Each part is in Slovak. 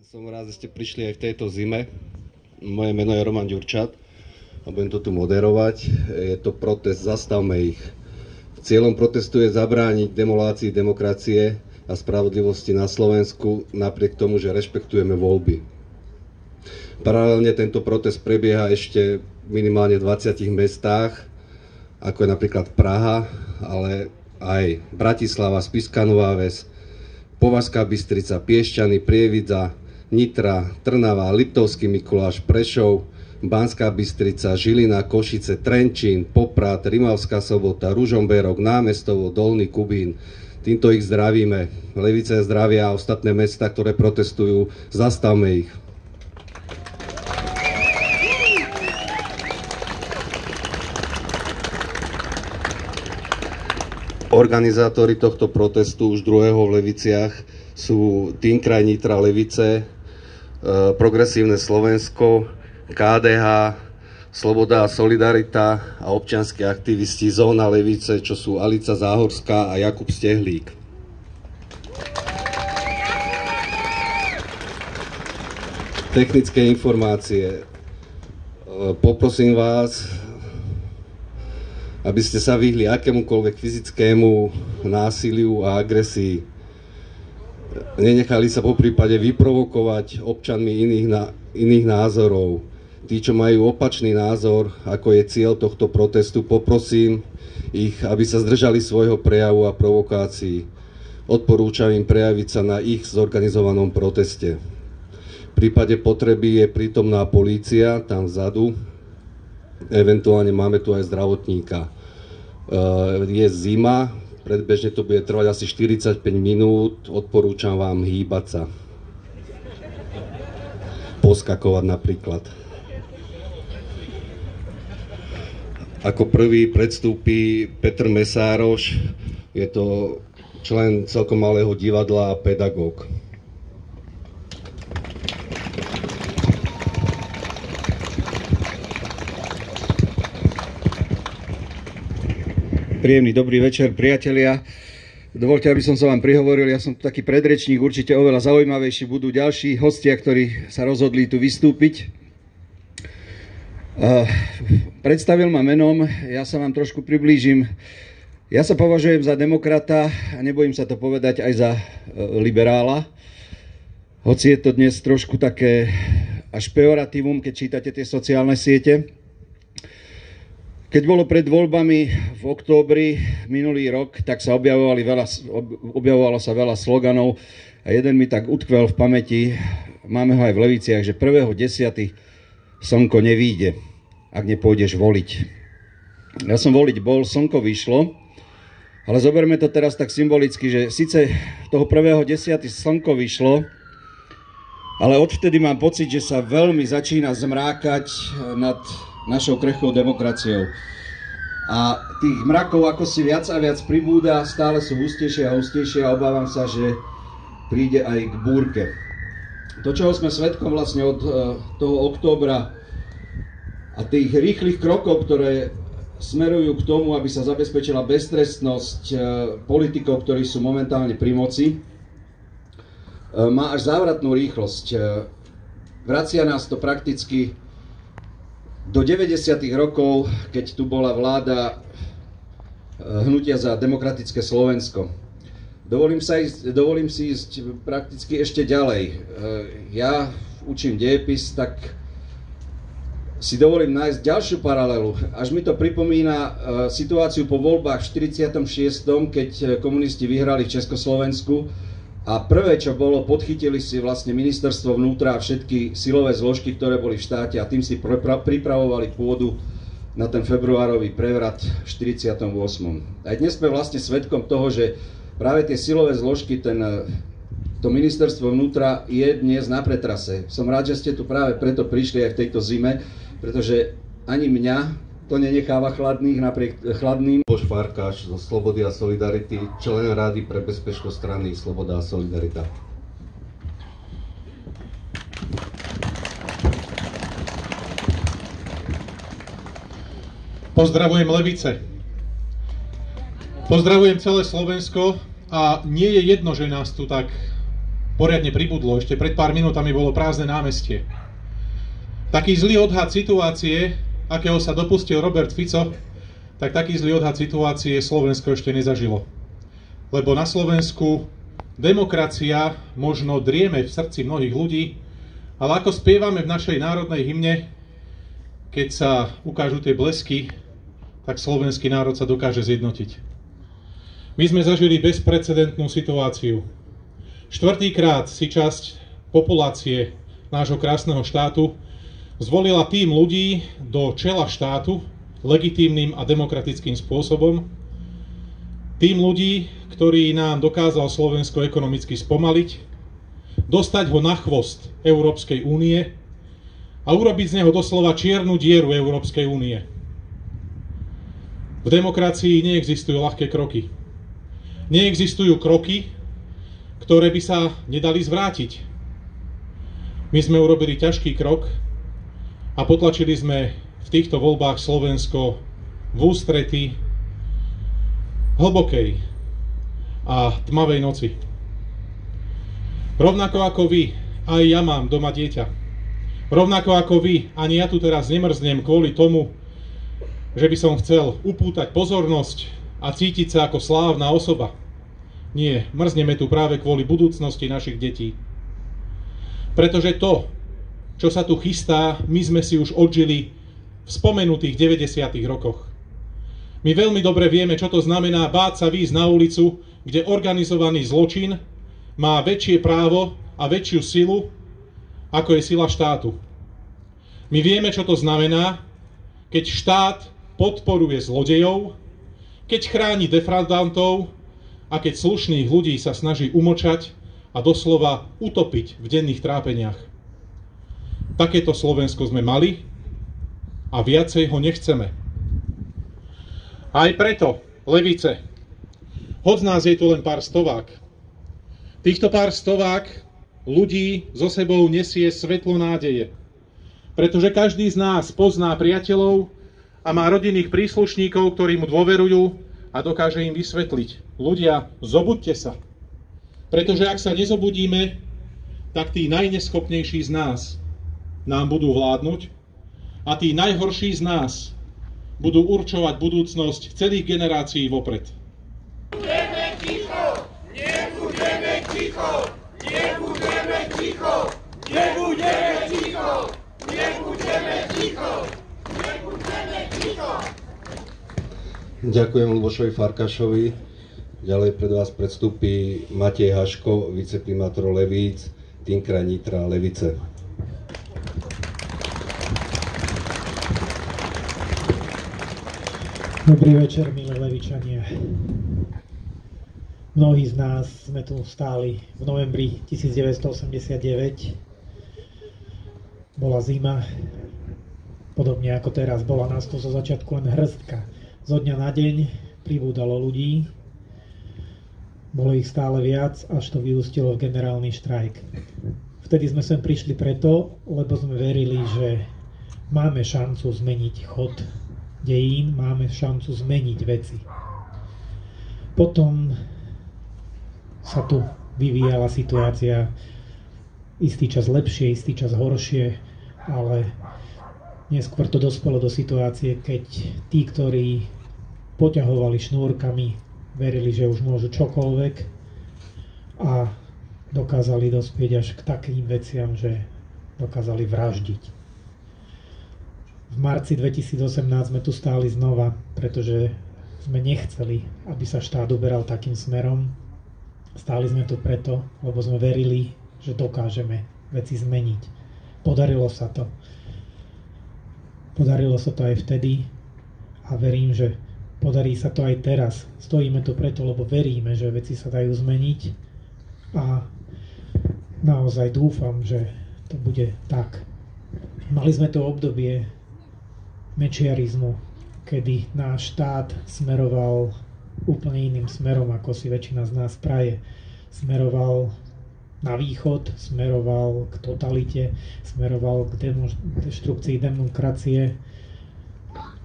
Som rád, že ste prišli aj v tejto zime. Moje meno je Roman Ďurčat a budem to tu moderovať. Je to protest Zastavme ich. Cieľom protestu je zabrániť demolácii demokracie a spravodlivosti na Slovensku napriek tomu, že rešpektujeme voľby. Paralelne tento protest prebieha ešte minimálne v 20 mestách, ako je napríklad Praha, ale aj Bratislava, Spišská Nová Ves, Považská Bystrica, Piešťany, Prievidza, Nitra, Trnava, Liptovský Mikuláš, Prešov, Banská Bystrica, Žilina, Košice, Trenčín, Poprad, Rimavská Sobota, Ružomberok, Námestovo, Dolný Kubín. Týmto ich zdravíme. Levice zdravia a ostatné mestá, ktoré protestujú, zastavme ich. Organizátori tohto protestu už druhého v Leviciach sú Tým kraj Nitra Levice, Progresívne Slovensko, KDH, Sloboda a Solidarita a občianski aktivisti Zóna Levice, čo sú Alica Záhorská a Jakub Stehlík. Technické informácie. Poprosím vás, aby ste sa vyhli akémukoľvek fyzickému násiliu a agresii. Nenechali sa poprípade vyprovokovať občanmi iných názorov. Tí, čo majú opačný názor, ako je cieľ tohto protestu, poprosím ich, aby sa zdržali svojho prejavu a provokácií. Odporúčam im prejaviť sa na ich zorganizovanom proteste. V prípade potreby je prítomná polícia tam vzadu. Eventuálne máme tu aj zdravotníka. Je zima, predbežne to bude trvať asi 45 minút, odporúčam vám hýbať sa. Poskakovať napríklad. Ako prvý predstúpi Petr Mesároš, je to člen celkom malého divadla a pedagóg. Príjemný dobrý večer, priatelia. Dovoľte, aby som sa vám prihovoril, ja som tu taký predrečník, určite oveľa zaujímavejší budú ďalší hostia, ktorí sa rozhodli tu vystúpiť. Predstavil ma menom, ja sa vám trošku priblížim. Ja sa považujem za demokrata a nebojím sa to povedať aj za liberála. Hoci je to dnes trošku také až pejoratívum, keď čítate tie sociálne siete. Keď bolo pred voľbami v októbri minulý rok, tak sa objavovalo sa veľa sloganov a jeden mi tak utkvel v pamäti, máme ho aj v Leviciach, že 1.10. slnko nevíde, ak nepôjdeš voliť. Ja som voliť bol, slnko vyšlo, ale zoberme to teraz tak symbolicky, že síce toho 1.10. slnko vyšlo, ale odvtedy mám pocit, že sa veľmi začína zmrákať nad našou krehkou demokraciou. A tých mrakov ako si viac a viac pribúda, stále sú hustejšie a hustejšie a obávam sa, že príde aj k búrke. To, čoho sme svedkom vlastne od toho októbra a tých rýchlych krokov, ktoré smerujú k tomu, aby sa zabezpečila beztrestnosť politikov, ktorí sú momentálne pri moci, má až závratnú rýchlosť. Vracia nás to prakticky do 90. rokov, keď tu bola vláda Hnutia za demokratické Slovensko. Dovolím si ísť prakticky ešte ďalej. Ja učím dejepis, tak si dovolím nájsť ďalšiu paralelu. Až mi to pripomína situáciu po voľbách v 46., keď komunisti vyhrali v Československu. A prvé, čo bolo, podchytili si vlastne ministerstvo vnútra a všetky silové zložky, ktoré boli v štáte a tým si pripravovali pôdu na ten februárový prevrat v 48. Aj dnes sme vlastne svedkom toho, že práve tie silové zložky, to ministerstvo vnútra je dnes na pretrase. Som rád, že ste tu práve preto prišli aj v tejto zime, pretože ani mňa to nenecháva chladným. Bož Farkáš zo Slobody a Solidarity, člen Rady pre bezpečnosť strany Sloboda a Solidarita. Pozdravujem Levice. Pozdravujem celé Slovensko a nie je jedno, že nás tu tak poriadne pribudlo. Ešte pred pár minútami bolo prázdne námestie. Taký zlý odhad situácie, akého sa dopustil Robert Fico, tak taký zlý odhad situácie Slovensko ešte nezažilo. Lebo na Slovensku demokracia možno drieme v srdci mnohých ľudí, ale ako spievame v našej národnej hymne, keď sa ukážu tie blesky, tak slovenský národ sa dokáže zjednotiť. My sme zažili bezprecedentnú situáciu. Štvrtýkrát si časť populácie nášho krásneho štátu zvolila tým ľudí do čela štátu legitímnym a demokratickým spôsobom. Tým ľudí, ktorý nám dokázal Slovensko ekonomicky spomaliť, dostať ho na chvost Európskej únie a urobiť z neho doslova čiernu dieru Európskej únie. V demokracii neexistujú ľahké kroky. Neexistujú kroky, ktoré by sa nedali zvrátiť. My sme urobili ťažký krok a potlačili sme v týchto voľbách Slovensko v ústrety hlbokej a tmavej noci. Rovnako ako vy, aj ja mám doma dieťa. Rovnako ako vy, ani ja tu teraz nemrznem kvôli tomu, že by som chcel upútať pozornosť a cítiť sa ako slávna osoba. Nie, mrzneme tu práve kvôli budúcnosti našich detí. Pretože to, čo sa tu chystá, my sme si už odžili v spomenutých 90. rokoch. My veľmi dobre vieme, čo to znamená báť sa výjsť na ulicu, kde organizovaný zločin má väčšie právo a väčšiu silu, ako je sila štátu. My vieme, čo to znamená, keď štát podporuje zlodejov, keď chráni defraudantov a keď slušných ľudí sa snaží umlčať a doslova utopiť v denných trápeniach. Takéto Slovensko sme mali a viacej ho nechceme. Aj preto, levice, hoď nás je tu len pár stovák, týchto pár stovák ľudí so sebou nesie svetlo nádeje. Pretože každý z nás pozná priateľov a má rodinných príslušníkov, ktorí mu dôverujú a dokáže im vysvetliť. Ľudia, zobudte sa. Pretože ak sa nezobudíme, tak tí najneschopnejší z nás nám budú vládnuť a tí najhorší z nás budú určovať budúcnosť celých generácií vopred. Nebudeme ticho! Nebudeme ticho! Nebudeme ticho! Nebudeme ticho! Nebudeme ticho! Nebudeme ticho! Ďakujem Ľubošovi Farkašovi. Ďalej pred vás predstúpi Matej Haško, viceprimátor Levíc, tým kraj Nitra, Levice. Dobrý večer, milí Levičania. Mnohí z nás sme tu stáli v novembri 1989. Bola zima, podobne ako teraz, bola nás tu zo začiatku len hrstka. Zo dňa na deň pribúdalo ľudí, bolo ich stále viac, až to vyústilo v generálny štrajk. Vtedy sme sem prišli preto, lebo sme verili, že máme šancu zmeniť chod dejín, máme šancu zmeniť veci. Potom sa tu vyvíjala situácia istý čas lepšie, istý čas horšie, ale neskôr to dospelo do situácie, keď tí, ktorí poťahovali šnúrkami, verili, že už môžu čokoľvek a dokázali dospieť až k takým veciam, že dokázali vraždiť. V marci 2018 sme tu stáli znova, pretože sme nechceli, aby sa štát uberal takým smerom. Stáli sme tu preto, lebo sme verili, že dokážeme veci zmeniť. Podarilo sa to. Podarilo sa to aj vtedy a verím, že podarí sa to aj teraz. Stojíme tu preto, lebo veríme, že veci sa dajú zmeniť a naozaj dúfam, že to bude tak. Mali sme to obdobie mečiarizmu, kedy náš štát smeroval úplne iným smerom, ako si väčšina z nás praje. Smeroval na východ, smeroval k totalite, smeroval k deštrukcii demokracie,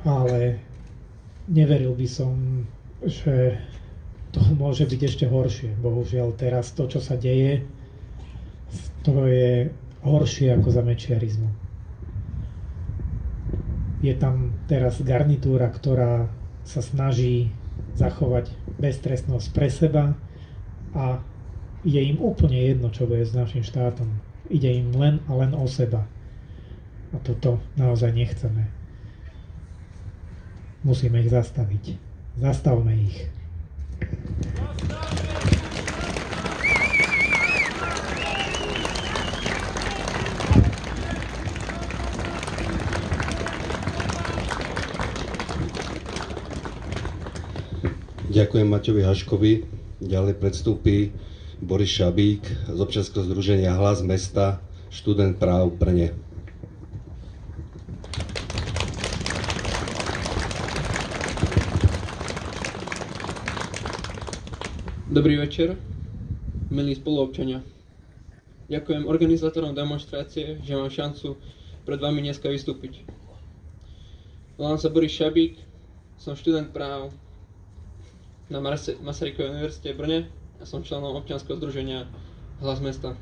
ale neveril by som, že to môže byť ešte horšie. Bohužiaľ teraz to, čo sa deje, To je horšie ako za mečiarizmu. Je tam teraz garnitúra, ktorá sa snaží zachovať beztrestnosť pre seba a je im úplne jedno, čo bude s našim štátom. Ide im len a len o seba. A toto naozaj nechceme. Musíme ich zastaviť. Zastavme ich. Ďakujem Maťovi Haškovi. Ďalej predstúpi Boris Šabík z občianskeho združenia Hlas mesta, študent práv v Brne. Dobrý večer, milí spoluobčania. Ďakujem organizátorom demonštrácie, že mám šancu pred vami dneska vystúpiť. Volám sa Boris Šabík, som študent práv na Masarykovej univerzite v Brne a som členom občianskeho združenia Hlas mesta.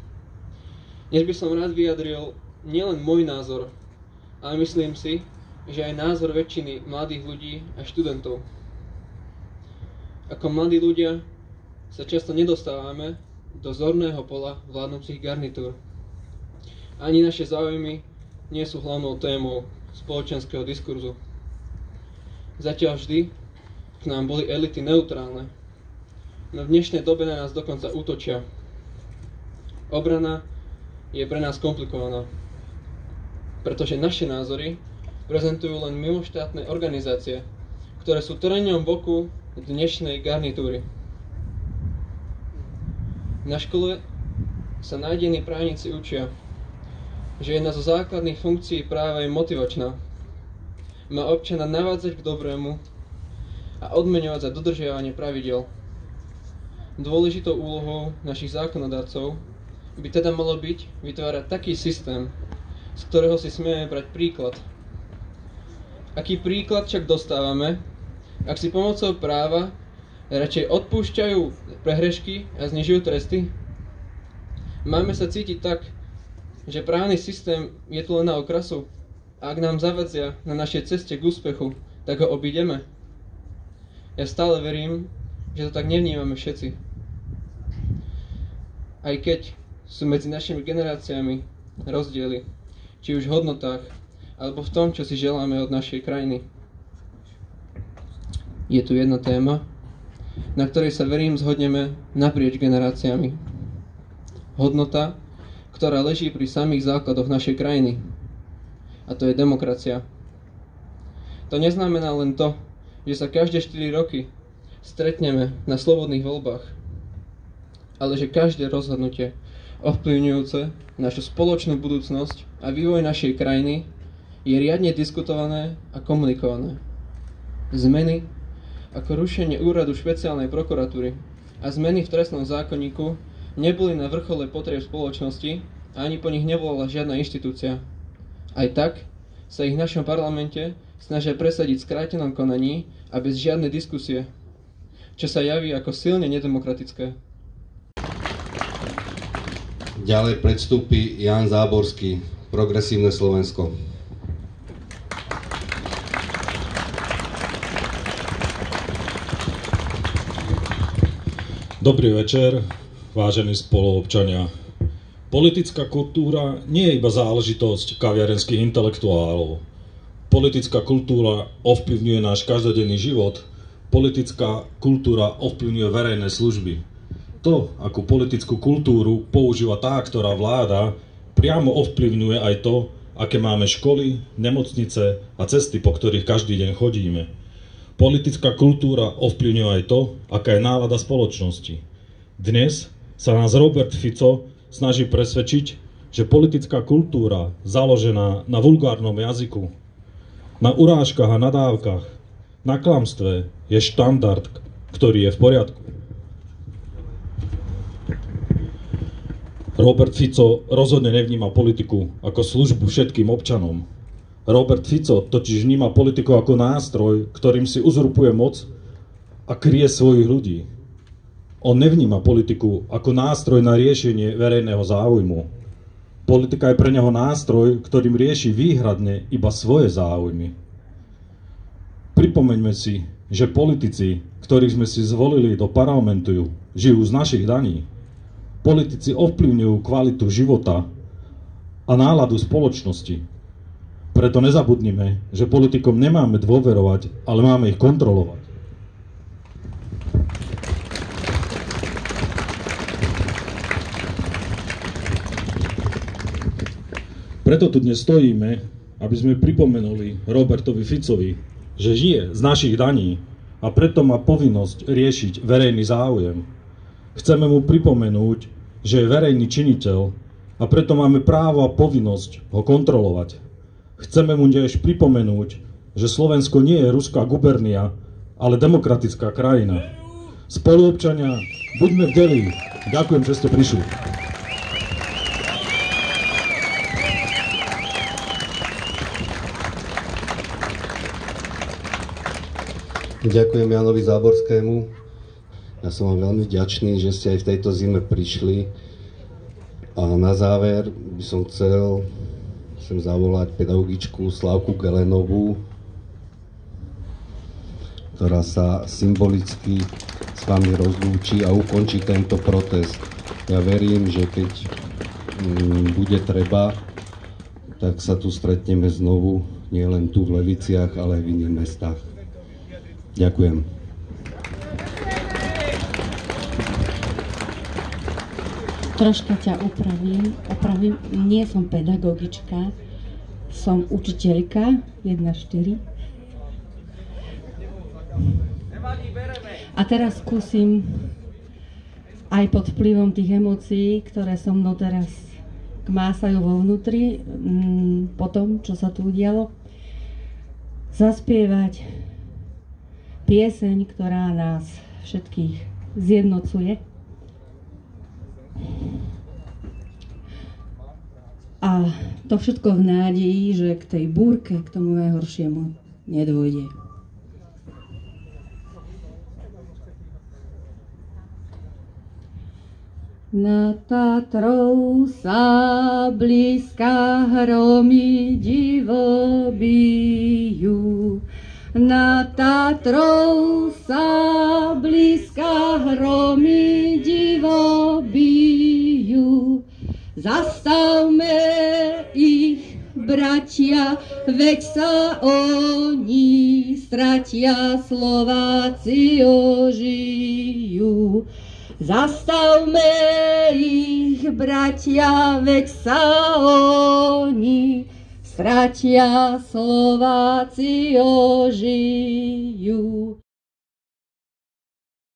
Dnes by som rád vyjadril nielen môj názor, ale myslím si, že aj názor väčšiny mladých ľudí a študentov. Ako mladí ľudia sa často nedostávame do zorného pola vládnúcich garnitúr. Ani naše záujmy nie sú hlavnou témou spoločenského diskurzu. Zatiaľ vždy k nám boli elity neutrálne, no v dnešnej dobe na nás dokonca útočia. Obrana je pre nás komplikovaná, pretože naše názory prezentujú len mimoštátne organizácie, ktoré sú trňom boku dnešnej garnitúry. Na škole sa nájdení právnici učia, že jedna zo základných funkcií práva je motivačná. Má občana navádzať k dobrému a odmeňovať za dodržiavanie pravidel. Dôležitou úlohou našich zákonodarcov by teda malo byť vytvárať taký systém, z ktorého si smieme brať príklad. Aký príklad však dostávame, ak si pomocou práva radšej odpúšťajú prehrešky a znižujú tresty? Máme sa cítiť tak, že právny systém je tu len na okrasu a ak nám zavadzia na našej ceste k úspechu, tak ho obídeme? Ja stále verím, že to tak nevnímame všetci. Aj keď sú medzi našimi generáciami rozdiely, či už v hodnotách, alebo v tom, čo si želáme od našej krajiny. Je tu jedna téma, na ktorej sa verím zhodneme naprieč generáciami. Hodnota, ktorá leží pri samých základoch našej krajiny. A to je demokracia. To neznamená len to, že sa každé 4 roky stretneme na slobodných voľbách, ale že každé rozhodnutie ovplyvňujúce našu spoločnú budúcnosť a vývoj našej krajiny je riadne diskutované a komunikované. Zmeny ako rušenie úradu špeciálnej prokuratúry a zmeny v trestnom zákonníku neboli na vrchole potrieb spoločnosti a ani po nich nevolala žiadna inštitúcia. Aj tak sa ich v našom parlamente snažia presadiť v skrátenom konaní a bez žiadnej diskusie, čo sa javí ako silne nedemokratické. Ďalej predstúpi Ján Záborský, Progresívne Slovensko. Dobrý večer, vážení spoluobčania. Politická kultúra nie je iba záležitosť kaviarenských intelektuálov. Politická kultúra ovplyvňuje náš každodenný život. Politická kultúra ovplyvňuje verejné služby. To, akú politickú kultúru používa tá, ktorá vláda, priamo ovplyvňuje aj to, aké máme školy, nemocnice a cesty, po ktorých každý deň chodíme. Politická kultúra ovplyvňuje aj to, aká je nálada spoločnosti. Dnes sa nás Robert Fico snaží presvedčiť, že politická kultúra založená na vulgárnom jazyku, na urážkach a nadávkach, na klamstve je štandard, ktorý je v poriadku. Robert Fico rozhodne nevníma politiku ako službu všetkým občanom. Robert Fico totiž vníma politiku ako nástroj, ktorým si uzurpuje moc a kryje svojich ľudí. On nevníma politiku ako nástroj na riešenie verejného záujmu. Politika je pre neho nástroj, ktorým rieši výhradne iba svoje záujmy. Pripomeňme si, že politici, ktorých sme si zvolili do parlamentu, žijú z našich daní. Politici ovplyvňujú kvalitu života a náladu spoločnosti. Preto nezabudnime, že politikom nemáme dôverovať, ale máme ich kontrolovať. Preto tu dnes stojíme, aby sme pripomenuli Robertovi Ficovi, že žije z našich daní a preto má povinnosť riešiť verejný záujem. Chceme mu pripomenúť, že je verejný činiteľ a preto máme právo a povinnosť ho kontrolovať. Chceme mu tiež pripomenúť, že Slovensko nie je ruská gubernia, ale demokratická krajina. Spoluobčania, buďme bdelí. Ďakujem, že ste prišli. Ďakujem Janovi Záborskému. Ja som vám veľmi vďačný, že ste aj v tejto zime prišli. A na záver by som chcel sem zavolať pedagogičku Slávku Gelenovú, ktorá sa symbolicky s vami rozlúči a ukončí tento protest. Ja verím, že keď bude treba, tak sa tu stretneme znovu, nielen tu v Leviciach, ale aj v iných mestách. Ďakujem. Troška ťa opravím. Nie som pedagogička, som učiteľka 1-4. A teraz skúsim aj pod vplyvom tých emócií, ktoré so mnou teraz kmásajú vo vnútri, po tom, čo sa tu udialo, zaspievať pieseň, ktorá nás všetkých zjednocuje. A to všetko v nádeji, že k tej búrke, k tomu najhoršiemu nedôjde. Nad Tatrou sa blízka hromy divo bijú. Nad Tatrou sa blízka hromy divo bijú. Zastavme ich, bratia, veď sa oni stratia, Slováci ožijú. Zastavme ich, bratia, veď sa oni stratia, Slováci ožijú.